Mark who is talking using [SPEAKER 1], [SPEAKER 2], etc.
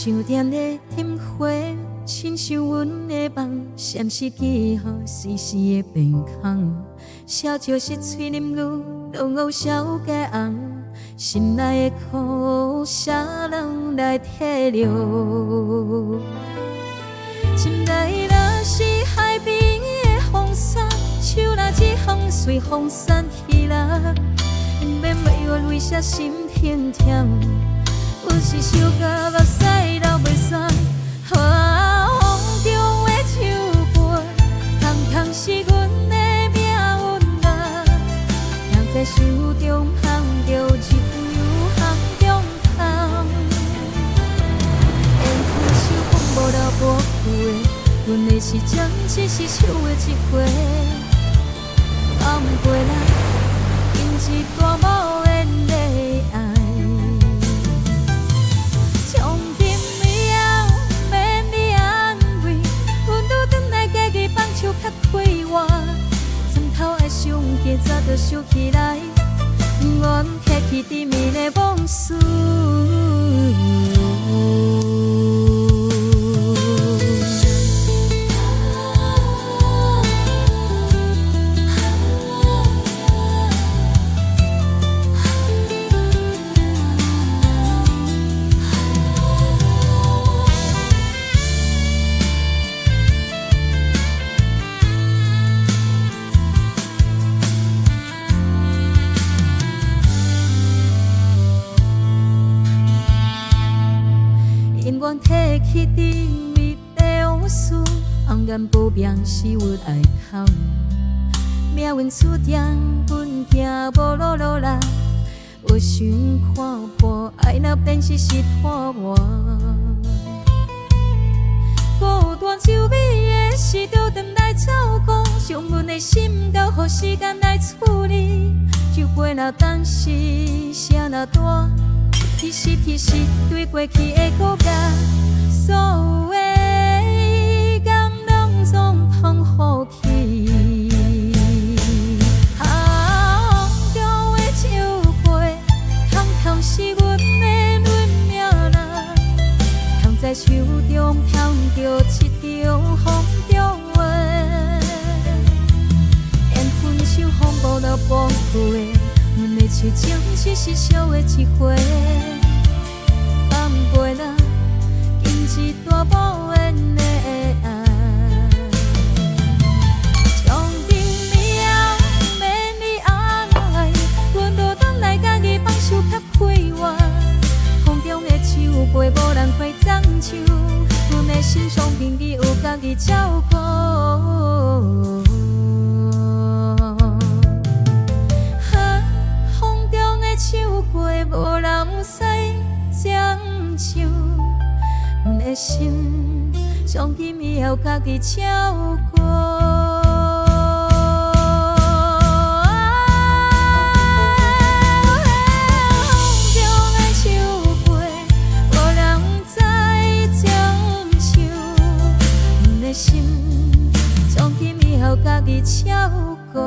[SPEAKER 1] 想点的灯火，亲像阮的梦，闪失记号，时时的变空。笑就是嘴啉牛，拢学小家红，心内的苦，啥人来体谅？心内若是海边的风沙，手若一风随风散去啦，免为我泪洒心痛痛。阮是想甲目屎流袂散，风中的手背，空空是阮的命运啊。人在手中捧着一又行中空，缘分手风无留无去的，阮的时针只是手的一回，放不过来，经一大无缘的爱。从今以后免你安慰，阮愈转来家己放手较快活，枕头的伤过早就想起来，阮客气甜蜜的往事。因缘提起甜蜜的往事，红颜薄命是阮爱哭。命运注定，阮行无路路啦。有想看破，爱若变是拖磨。孤单皱美的是着转来照顾，将阮的心交予时间来处理。酒杯若当时声若大。提示提示，对过去的骨架，所有的感动总放乎去。风中的酒杯，空空是阮的论命啦。空在手中捧着一场风中云，缘分手风无留无去的，阮的手情只是烧的一回。袂啦，经一段无缘的爱。从今以后免你安慰，阮愈转来家己放手较快活。风中的酒杯无人会掌手，阮的心伤偏己有家己照顾。风中的酒杯无人使掌手，阮的心从今以后家己照顾。风中的酒杯，无人知掌手，阮的心从今以后家己照顾。